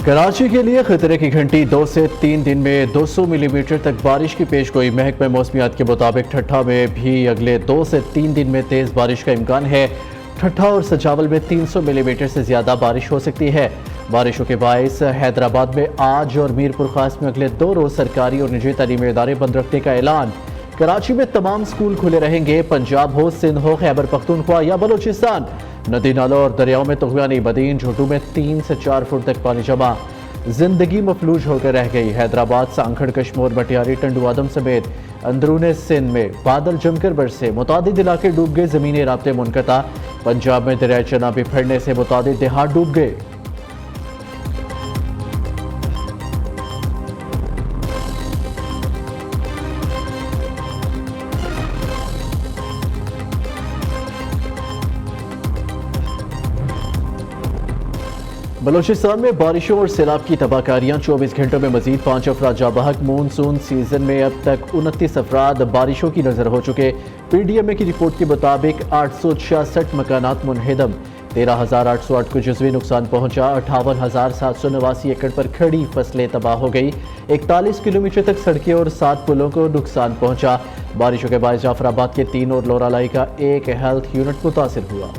कराची के लिए खतरे की घंटी 2 से 3 दिन में 200 मिलीमीटर तक बारिश की पेशगोई। महकमा मौसमियात के मुताबिक ठट्ठा में भी अगले 2 से 3 दिन में तेज़ बारिश का इम्कान है। ठट्ठा और सजावल में 300 मिलीमीटर से ज़्यादा बारिश हो सकती है। बारिशों के बायस हैदराबाद में आज और मीरपुर खास में अगले 2 रोज़ सरकारी और निजी तालीमी इदारे बंद रखने का ऐलान। कराची में तमाम स्कूल खुले रहेंगे। पंजाब हो, सिंध हो, खैबर पख्तूनख्वा या बलूचिस्तान, नदी नालों और दरियाओं में तुग़यानी बदीन। झुड्डू में 3 से 4 फुट तक पानी जमा। जिंदगी मफलूज होकर रह गई। हैदराबाद, सांखड़, कश्मोर, मटियारी, टंडू आदम समेत अंदरूने सिंध में बादल जमकर बरसे। मुतादिद इलाके डूब गए, ज़मीनी राब्ते मुनक़ता। पंजाब में दरिया चना बिफरने से मुतादिद देहात डूब गए। बलूचिस्तान में बारिशों और सैलाब की तबाहकारियां। 24 घंटों में मजीद 5 अफराद जाँ बहक। मानसून सीजन में अब तक 29 अफराद बारिशों की नजर हो चुके। PDMA की रिपोर्ट के मुताबिक 866 मकानात मुनहदम, 13,808 को जुज़वी नुकसान पहुंचा। 58,789 एकड़ पर खड़ी फसलें तबाह हो गई। 41 किलोमीटर तक सड़कें और 7 पुलों को नुकसान पहुंचा। बारिशों के बाद जाफराबाद के 3 और लोरालाई का 1 हेल्थ यूनिट मुतासिर हुआ।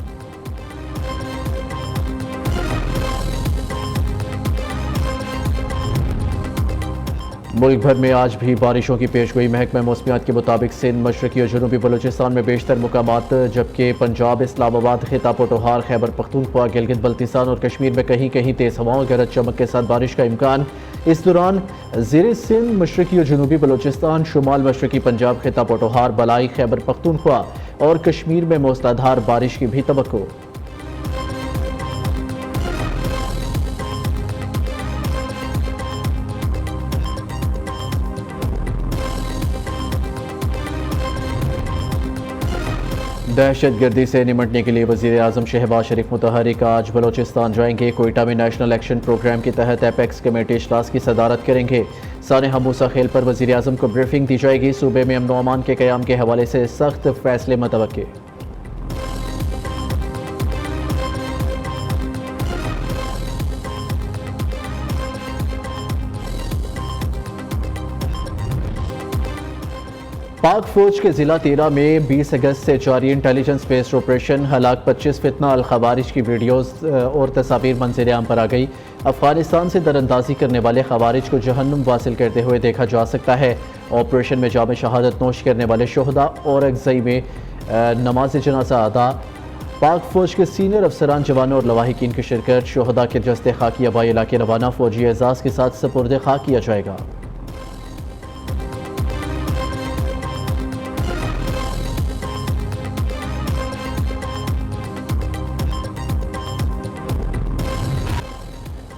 मुल्क भर में आज भी बारिशों की पेशगोई। महकमा मौसमियात के मुताबिक सिंध, मशरकी और जनूबी बलूचिस्तान में बेशतर मुकामात, जबकि पंजाब, इस्लामाबाद, खिता पटोहार, खैबर पख्तूनख्वा, गिलगित बल्तिस्तान और कश्मीर में कहीं कहीं तेज हवाओं, गरज चमक के साथ बारिश का इम्कान। इस दौरान ज़ेर सिंध, मशरकी और जनूबी बलूचिस्तान, शुमाल मशरकी पंजाब, खिता पटोहार, बलाई, खैबर पख्तूनख्वा और कश्मीर में मूसलाधार बारिश की भी तवक्को। दहशत गर्दी से निमटने के लिए वज़ीर आज़म शहबाज शरीफ मुतहरिक आज बलूचिस्तान जाएंगे। कोयटा में नेशनल एक्शन प्रोग्राम के तहत एपेक्स कमेटी इजलास की सदारत करेंगे। सानेहा मूसा खेल पर वज़ीर आज़म को ब्रीफिंग दी जाएगी। सूबे में अमन व अमान के क़याम के हवाले से सख्त फैसले मुतवक्के। पाक फौज के जिला 13 में 20 अगस्त से जारी इंटेलिजेंस बेस्ड ऑपरेशन। हलाक 25 फितना अल खवारिज की वीडियोस और तस्वीर मंजर आम पर आ गई। अफगानिस्तान से दरअंदाजी करने वाले खवारिज को जहन्नुम वासिल करते हुए देखा जा सकता है। ऑपरेशन में जाम शहादत नोश करने वाले शोहदा और अगज़ई में नमाज जनाजा अदा। पाक फौज के सीनियर अफसरान, जवानों और लवाहिकीन की शिरकत। शोहदा के जस्ते खाकी हवाई इलाके रवाना। फौजी एजाज़ के साथ सपुर्द खाक किया जाएगा।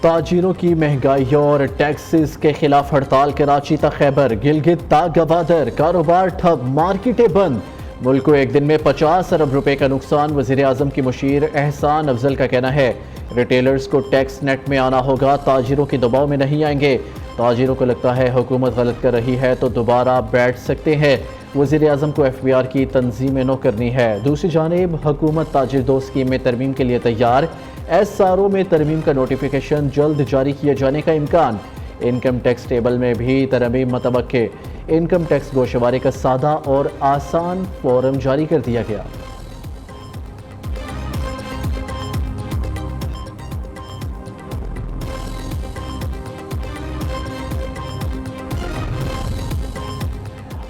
ताजिरों की महंगाई और टैक्सेस के खिलाफ हड़ताल। कराची ता खैबर, गिलगित ता गवादर, कारोबार ठप, मार्केटें बंद। मुल्क को एक दिन में 50 अरब रुपए का नुकसान। वज़ीर आज़म की मुशीर एहसान अफजल का कहना है रिटेलर्स को टैक्स नेट में आना होगा, ताजिरों के दबाव में नहीं आएंगे। ताजिरों को लगता है हुकूमत गलत कर रही है तो दोबारा बैठ सकते हैं। वज़ीर आज़म को FBR की तंजीमें नो करनी है। दूसरी जानिब हुकूमत ताजिर दोस्त स्कीम में तरमीम के लिए तैयार। SRO में तरमीम का नोटिफिकेशन जल्द जारी किए जाने का इम्कान। इनकम टैक्स टेबल में भी तरमीम मतवक्के। इनकम टैक्स गोशवारे का सादा और आसान फॉर्म जारी कर दिया गया।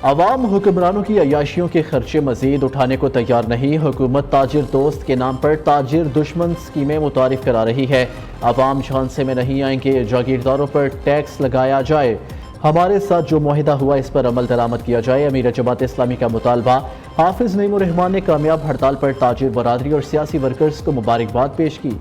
अवाम हुक्मरानों की अयाशियों के खर्चे मजीद उठाने को तैयार नहीं। हुकूमत ताजिर दोस्त के नाम पर ताजिर दुश्मन स्कीमें मुतारिफ करा रही है। अवाम झांसे में नहीं आएंगे, जागीरदारों पर टैक्स लगाया जाए। हमारे साथ जो मुआहिदा हुआ इस पर अमल दरामद किया जाए। अमीर जमात इस्लामी का मुतालबा। हाफिज नईमुर रहमान ने कामयाब हड़ताल पर ताजिर बरादरी और सियासी वर्कर्स को मुबारकबाद पेश की।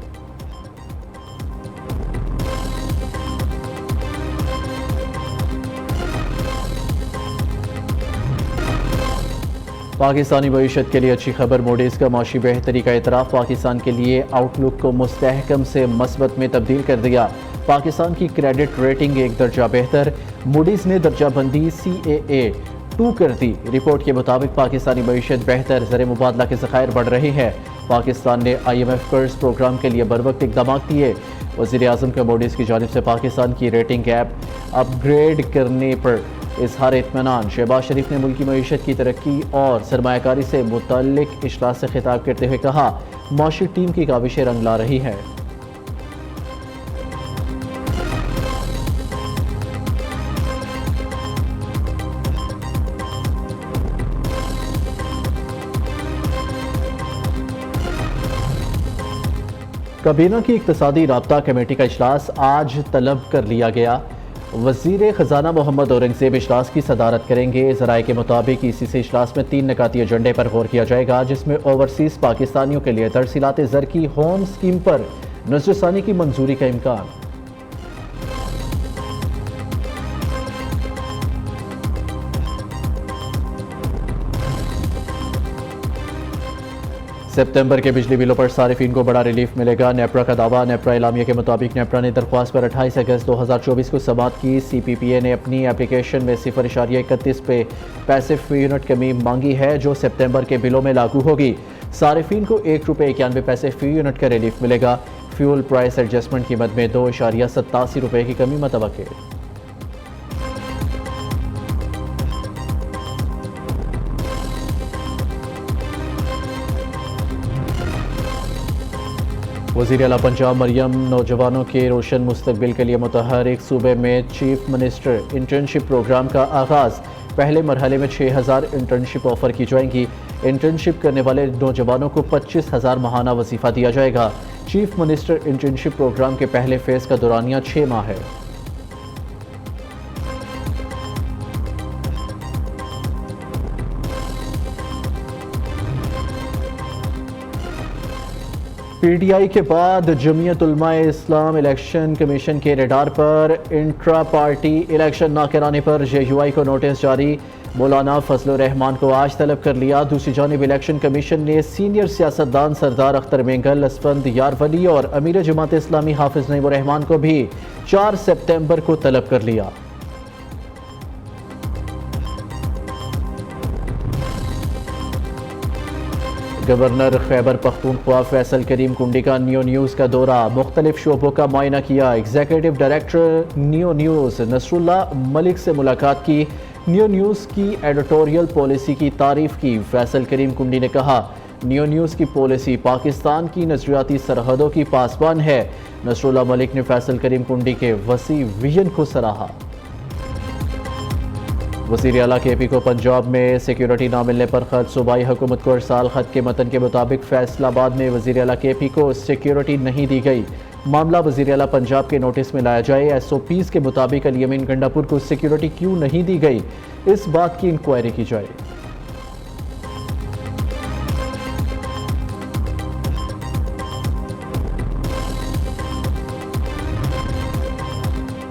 पाकिस्तानी मईशत के लिए अच्छी खबर। मूडीज़ का माशी बेहतरी का इतराफ़। पाकिस्तान के लिए आउटलुक को मुस्तहकम से मस्बत में तब्दील कर दिया। पाकिस्तान की क्रेडिट रेटिंग 1 दर्जा बेहतर। मूडीज़ ने दर्जाबंदी CAA2 कर दी। रिपोर्ट के मुताबिक पाकिस्तानी मईशत बेहतर, ज़र मुबादला के ज़खायर बढ़ रहे हैं। पाकिस्तान ने IMF कर्ज प्रोग्राम के लिए बरवक्त इक़दाम किए। वज़ीर-ए-आज़म के मूडीज़ की जानिब से पाकिस्तान की रेटिंग ऐप अपग्रेड करने पर इज़हार इत्मीनान। शहबाज शरीफ ने मुल्की मईशत की तरक्की और सरमायाकारी से मुतल्लिक इजलास से खिताब करते हुए कहा, मौशी टीम की काविशें रंग ला रही हैं। काबीना की इक्तिसादी राब्ता कमेटी का इजलास आज तलब कर लिया गया। वज़ीर ख़जाना मोहम्मद औरंगज़ेब इजलास की सदारत करेंगे। ज़राए के मुताबिक इसी इजलास में 3 निकाती एजेंडे पर गौर किया जाएगा, जिसमें ओवरसीज़ पाकिस्तानियों के लिए तरसीलात ज़र की होम स्कीम पर नज़रसानी की मंजूरी का इम्कान। सितंबर के बिजली बिलों पर सारिफिन को बड़ा रिलीफ मिलेगा। नेपरा का दावा। नेपरा इलामिया के मुताबिक नेपरा ने दरख्वास्त पर 28 अगस्त 2024 को समाअत की। CPPA ने अपनी एप्लीकेशन में 0.31 पे पैसे फी यूनिट कमी मांगी है, जो सितंबर के बिलों में लागू होगी। सारिफिन को ₹1.91 फी यूनिट का रिलीफ मिलेगा। फ्यूल प्राइस एडजस्टमेंट कीमत में ₹2.87 की कमी मतवक्के। वज़ीर आला पंजाब मरियम नौजवानों के रोशन मुस्तकबिल के लिए मुतहर्रिक। सूबे में चीफ मिनिस्टर इंटर्नशिप प्रोग्राम का आगाज़। पहले मरहले में 6000 इंटर्नशिप ऑफर की जाएंगी। इंटर्नशिप करने वाले नौजवानों को 25,000 माहाना वजीफ़ा दिया जाएगा। चीफ मिनिस्टर इंटर्नशिप प्रोग्राम के पहले फेज़ का दौरानिया 6 माह है। PTI के बाद जमीयत उलमा इस्लाम इलेक्शन कमीशन के रडार पर। इंट्रा पार्टी इलेक्शन न कराने पर JUI को नोटिस जारी। मौलाना फजलुर रहमान को आज तलब कर लिया। दूसरी जानिब इलेक्शन कमीशन ने सीनियर सियासतदान सरदार अख्तर मेंगल, असफंद यारवली और अमीर जमात इस्लामी हाफिज नईमुर रहमान को भी 4 सितंबर को तलब कर लिया। गवर्नर खैबर पख्तूनख्वा फैसल करीम कुंडी का नियो न्यूज़ का दौरा। मुख्तलिफ शोबों का मुआयना किया। Executive director Neo News Nasrullah Malik से मुलाकात की। नियो न्यूज़ की एडिटोरियल पॉलिसी की तारीफ की। फैसल करीम कुंडी ने कहा, नियो न्यूज़ की पॉलिसी पाकिस्तान की नजरियाती सरहदों की पासबान है। नसरुल्लाह मलिक ने फैसल करीम कुंडी के वसी विजन को सराहा। वज़ीर आला KP को पंजाब में सिक्योरिटी ना मिलने पर खत। सूबाई हुकूमत को अरसाल खत के मतन के मुताबिक फैसलाबाद में वज़ीर आला KP को सिक्योरिटी नहीं दी गई। मामला वज़ीर आला पंजाब के नोटिस में लाया जाए। SOPs के मुताबिक अली अमीन गंडापुर को सिक्योरिटी क्यों नहीं दी गई, इस बात की इंक्वायरी की जाए।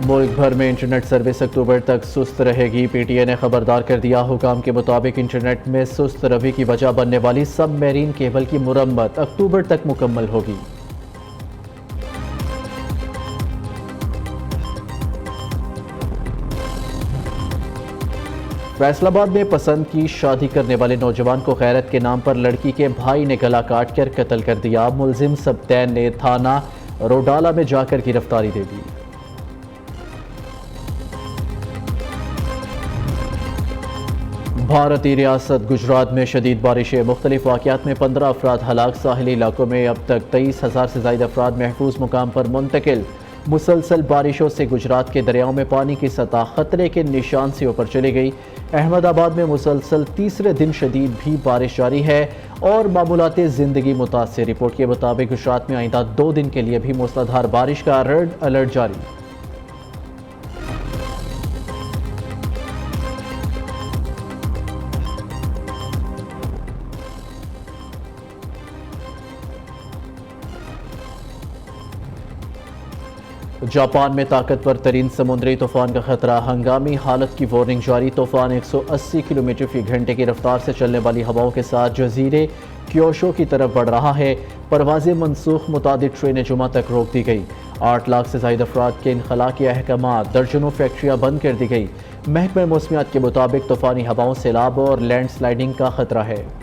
मुल्क भर में इंटरनेट सर्विस अक्टूबर तक सुस्त रहेगी। PTI ने खबरदार कर दिया। हुकाम के मुताबिक इंटरनेट में सुस्त रवि की वजह बनने वाली सब मेरीन केबल की मुरम्मत अक्टूबर तक मुकम्मल होगी। फैसलाबाद में पसंद की शादी करने वाले नौजवान को गैरत के नाम पर लड़की के भाई ने गला काट कर कत्ल कर दिया। मुलजिम सबतैन ने थाना रोडाला में जाकर गिरफ्तारी दे दी। भारतीय रियासत गुजरात में शदीद बारिशें। मुख्तलिफ वाक़यात में 15 अफराद हलाक। साहिली इलाकों में अब तक 23,000 से ज़ायद अफराद महफूज मुकाम पर मुंतकिल। मुसलसल बारिशों से गुजरात के दरियाओं में पानी की सतह खतरे के निशान से ऊपर चली गई। अहमदाबाद में मुसलसल तीसरे दिन शदीद भी बारिश जारी है और मामूलाते ज़िंदगी मुतासिर। रिपोर्ट के मुताबिक गुजरात में आइंदा 2 दिन के लिए भी मूसलाधार बारिश का रेड अलर्ट जारी। जापान में ताकतवर तरीन समुद्री तूफान का खतरा। हंगामी हालत की वार्निंग जारी। तूफान 180 किलोमीटर फी घंटे की रफ्तार से चलने वाली हवाओं के साथ जजीरे क्योशो की तरफ बढ़ रहा है। परवाज़ें मनसूख। मुतादिद ट्रेनें जुमा तक रोक दी गई। 8 लाख से ज़ायद अफराद के इनखला के अहकामात। दर्जनों फैक्ट्रियाँ बंद कर दी गई। महकमा मौसमियात के मुताबिक तूफ़ानी हवाओं, सैलाब और लैंड स्लाइडिंग का खतरा है।